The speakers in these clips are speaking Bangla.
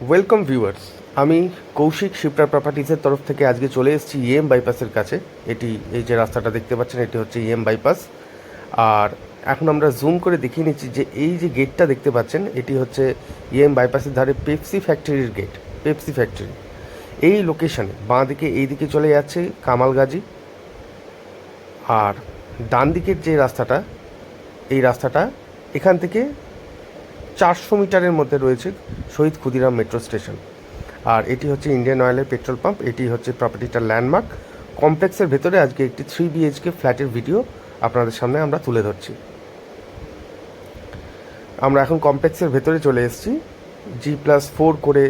ওয়েলকাম ভিউয়ার্স, আমি কৌশিক শিপ্রা প্রপার্টিজের তরফ থেকে আজকে চলে এসেছি ইএম বাইপাসের কাছে। এই যে রাস্তাটা দেখতে পাচ্ছেন, এটি হচ্ছে ইএম বাইপাস। আর এখন আমরা জুম করে দেখিয়ে নিচ্ছি যে এই যে গেটটা দেখতে পাচ্ছেন, এটি হচ্ছে ইএম বাইপাসের ধারে পেপসি ফ্যাক্টরির গেট। পেপসি ফ্যাক্টরি এই লোকেশনে বাঁ দিকে এই দিকে চলে যাচ্ছে কামালগাজী, আর ডান দিকের যে রাস্তাটা, এই রাস্তাটা এখান থেকে 400 মিটারের মধ্যে রয়েছে শহীদ ক্ষুদিরাম মেট্রো স্টেশন। আর এটি হচ্ছে ইন্ডিয়ান অয়েলের পেট্রোল পাম্প। এটি হচ্ছে প্রপার্টিটার ল্যান্ডমার্ক। কমপ্লেক্সের ভেতরে আজকে একটি 3 BHK ফ্ল্যাটের ভিডিও আপনাদের সামনে আমরা তুলে ধরছি। আমরা এখন কমপ্লেক্সের ভেতরে চলে এসেছি। G+4 করে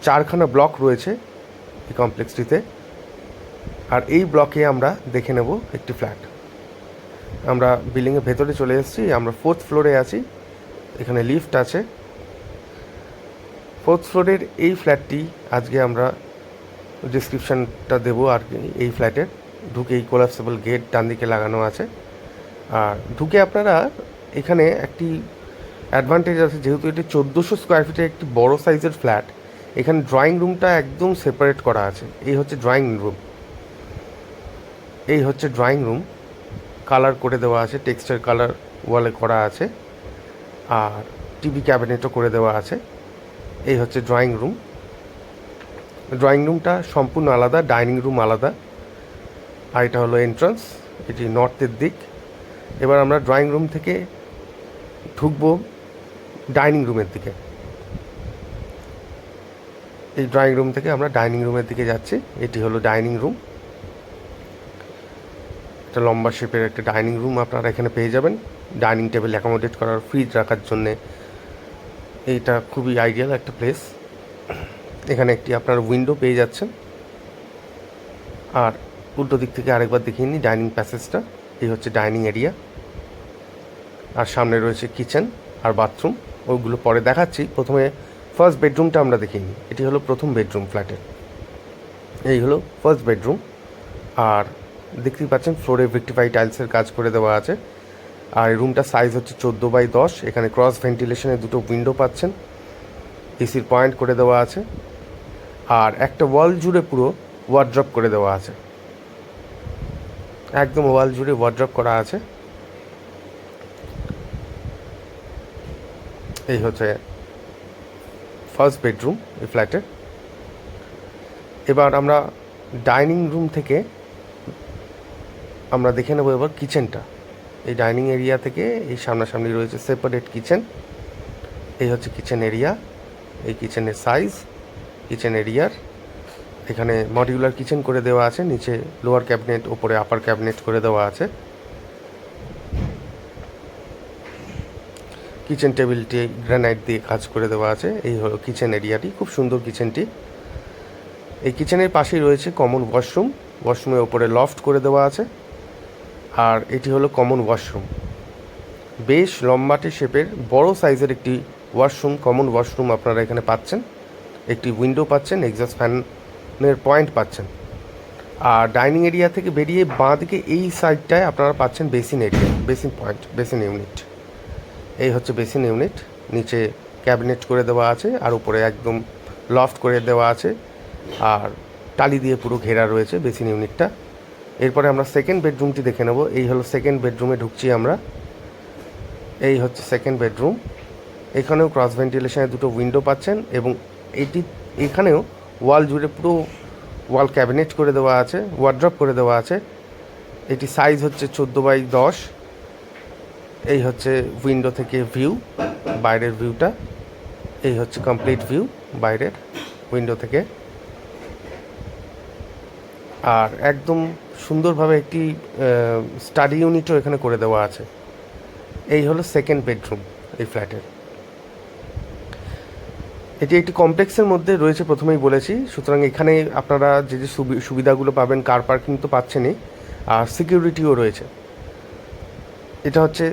4খানা ব্লক রয়েছে এই কমপ্লেক্সটিতে। আর এই ব্লকে আমরা দেখে নেব একটি ফ্ল্যাট। আমরা বিল্ডিংয়ের ভেতরে চলে এসেছি। আমরা 4th ফ্লোরে আছি। এখানে লিফট আছে। 4th ফ্লোরের এই ফ্ল্যাটটি আজকে আমরা ডিসক্রিপশানটা দেবো। আর এই ফ্ল্যাটের ঢুকে এই কোলাপসেবল গেট ডান দিকে লাগানো আছে। আর ঢুকে আপনারা এখানে একটি অ্যাডভান্টেজ আছে, যেহেতু এটি 1400 স্কোয়ার ফিটের একটি বড় সাইজের ফ্ল্যাট। এখানে ড্রয়িং রুমটা একদম সেপারেট করা আছে। এই হচ্ছে ড্রয়িং রুম। এই হচ্ছে ড্রয়িং রুম, কালার করে দেওয়া আছে, টেক্সচার কালার ওয়ালে করা আছে। আর টিভি ক্যাবিনেটও করে দেওয়া আছে। এই হচ্ছে ড্রয়িং রুম। ড্রয়িং রুমটা সম্পূর্ণ আলাদা, ডাইনিং রুম আলাদা। আর এটা হলো এন্ট্রান্স, এটি নর্থের দিক। এবার আমরা ড্রয়িং রুম থেকে ঢুকবো ডাইনিং রুমের দিকে। এই ড্রয়িং রুম থেকে আমরা ডাইনিং রুমের দিকে যাচ্ছি। এটি হলো ডাইনিং রুম। একটা লম্বা শেপের একটা ডাইনিং রুম আপনারা এখানে পেয়ে যাবেন। ডাইনিং টেবিল অ্যাকোমোডেট করার, ফ্রিজ রাখার জন্যে এইটা খুবই আইডিয়াল একটা প্লেস। এখানে একটি আপনার উইন্ডো পেয়ে যাচ্ছেন। আর উল্টো দিক থেকে আরেকবার দেখিয়ে নিই ডাইনিং প্যাসেজটা। এই হচ্ছে ডাইনিং এরিয়া। আর সামনে রয়েছে কিচেন আর বাথরুম, ওইগুলো পরে দেখাচ্ছি। প্রথমে ফার্স্ট বেডরুমটা আমরা দেখিয়ে নিই। এটি হলো প্রথম বেডরুম ফ্ল্যাটের। এই হলো ফার্স্ট বেডরুম। আর দেখতেই পাচ্ছেন ফ্লোরে ভিক্টিফাই টাইলসের কাজ করে দেওয়া আছে। আর এই রুমটার সাইজ হচ্ছে 14x10। এখানে ক্রস ভেন্টিলেশনের দুটো উইন্ডো পাচ্ছেন। এসির পয়েন্ট করে দেওয়া আছে। আর একটা ওয়াল জুড়ে পুরো ওয়ার্ড্রপ করে দেওয়া আছে। একদম ওয়াল জুড়ে ওয়ার্ড্রপ করা আছে। এই হচ্ছে ফার্স্ট বেডরুম এই ফ্ল্যাটের। এবার আমরা ডাইনিং রুম থেকে আমরা দেখে নেব এবার কিচেনটা। এই ডাইনিং এরিয়া থেকে এই সামনাসামনি রয়েছে সেপারেট কিচেন। এই হচ্ছে কিচেন এরিয়া। এই কিচেনের সাইজ, কিচেন এরিয়ার এখানে মডিউলার কিচেন করে দেওয়া আছে। নিচে লোয়ার ক্যাবিনেট, ওপরে আপার ক্যাবিনেট করে দেওয়া আছে। কিচেন টেবিলটি গ্রানাইট দিয়ে কাজ করে দেওয়া আছে। এই হলো কিচেন এরিয়াটি, খুব সুন্দর কিচেনটি। এই কিচেনের পাশেই রয়েছে কমন ওয়াশরুম। ওয়াশরুমের ওপরে লফট করে দেওয়া আছে। আর এটি হলো কমন ওয়াশরুম। বেশ লম্বাটে শেপের বড় সাইজের একটি ওয়াশরুম, কমন ওয়াশরুম আপনারা এখানে পাচ্ছেন। একটি উইন্ডো পাচ্ছেন, এক্সস্ট ফ্যানের পয়েন্ট পাচ্ছেন। আর ডাইনিং এরিয়া থেকে বেরিয়ে বাঁ দিকে এই সাইডটায় আপনারা পাচ্ছেন basin area, basin point, basin unit. এই হচ্ছে বেসিন ইউনিট। নিচে ক্যাবিনেট করে দেওয়া আছে আর উপরে একদম লফট করে দেওয়া আছে। আর টালি দিয়ে পুরো ঘেরা রয়েছে বেসিন ইউনিটটা। এরপরে আমরা সেকেন্ড বেডরুমটি দেখে নেব। এই হলো সেকেন্ড বেডরুমে ঢুকছি আমরা। এই হচ্ছে সেকেন্ড বেডরুম। এখানেও ক্রস ভেন্টিলেশনের দুটো উইন্ডো পাচ্ছেন এবং এখানেও ওয়াল জুড়ে পুরো ওয়াল ক্যাবিনেট করে দেওয়া আছে, ওয়ার্ড্রপ করে দেওয়া আছে। এটি সাইজ হচ্ছে 14x10। এই হচ্ছে উইন্ডো থেকে ভিউ, বাইরের ভিউটা। এই হচ্ছে কমপ্লিট ভিউ বাইরের উইন্ডো থেকে। আর একদম সুন্দরভাবে একটি স্টাডি ইউনিটও এখানে করে দেওয়া আছে। এই হলো সেকেন্ড বেডরুম এই ফ্ল্যাটের। এটি একটি কমপ্লেক্সের মধ্যে রয়েছে, প্রথমেই বলেছি। সুতরাং এখানে আপনারা যে যে সুবিধাগুলো পাবেন, কার পার্কিং তো পাচ্ছেনই, আর সিকিউরিটিও রয়েছে। এটা হচ্ছে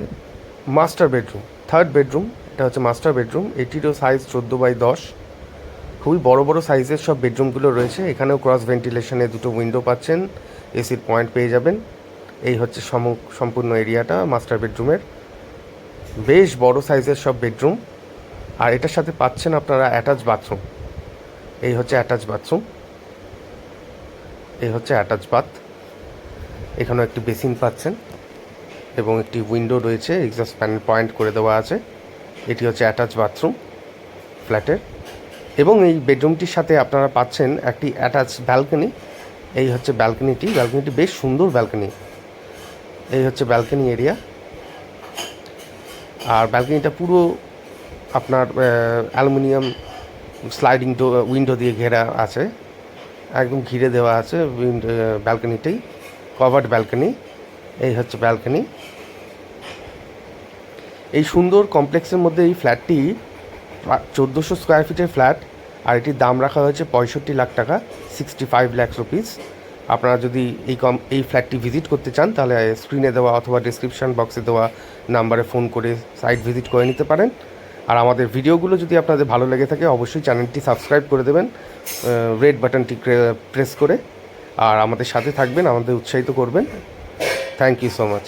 মাস্টার বেডরুম, থার্ড বেডরুম। এটা হচ্ছে মাস্টার বেডরুম। এটিরও size 14x10। খুবই বড় বড় সাইজের সব বেডরুমগুলো রয়েছে। এখানেও ক্রস ভেন্টিলেশনে দুটো উইন্ডো পাচ্ছেন, এসির পয়েন্ট পেয়ে যাবেন। এই হচ্ছে সম্পূর্ণ এরিয়াটা মাস্টার বেডরুমের। বেশ বড় সাইজের সব বেডরুম। আর এটার সাথে পাচ্ছেন আপনারা অ্যাটাচ বাথরুম। এই হচ্ছে অ্যাটাচ বাথরুম, এই হচ্ছে অ্যাটাচ বাথ। এখানেও একটি বেসিন পাচ্ছেন এবং একটি উইন্ডো রয়েছে, এক্সস্ট প্যানেল পয়েন্ট করে দেওয়া আছে। এটি হচ্ছে অ্যাটাচ বাথরুম ফ্ল্যাটের। এবং এই বেডরুমটির সাথে আপনারা পাচ্ছেন একটি অ্যাটাচ ব্যালকনি। এই হচ্ছে ব্যালকনিটি, ব্যালকনিটি বেশ সুন্দর ব্যালকনি। এই হচ্ছে ব্যালকনি এরিয়া। আর ব্যালকনিটা পুরো আপনার অ্যালুমিনিয়াম স্লাইডিং উইন্ডো দিয়ে ঘেরা আছে, একদম ঘিরে দেওয়া আছে ব্যালকনিটাই, কভার্ড ব্যালকনি। এই হচ্ছে ব্যালকনি। এই সুন্দর কমপ্লেক্সের মধ্যে এই ফ্ল্যাটটি 1400 স্কোয়ার ফিটের ফ্ল্যাট, আর এটির দাম রাখা হয়েছে 65 লাখ টাকা, 65 লাখ রুপিস। আপনারা যদি এই ফ্ল্যাটটি ভিজিট করতে চান তাহলে স্ক্রিনে দেওয়া অথবা ডিসক্রিপশান বক্সে দেওয়া নাম্বারে ফোন করে সাইট ভিজিট করে নিতে পারেন। আর আমাদের ভিডিওগুলো যদি আপনাদের ভালো লেগে থাকে অবশ্যই চ্যানেলটি সাবস্ক্রাইব করে দেবেন রেড বাটনটি প্রেস করে, আর আমাদের সাথে থাকবেন, আমাদের উৎসাহিত করবেন। Thank you so much.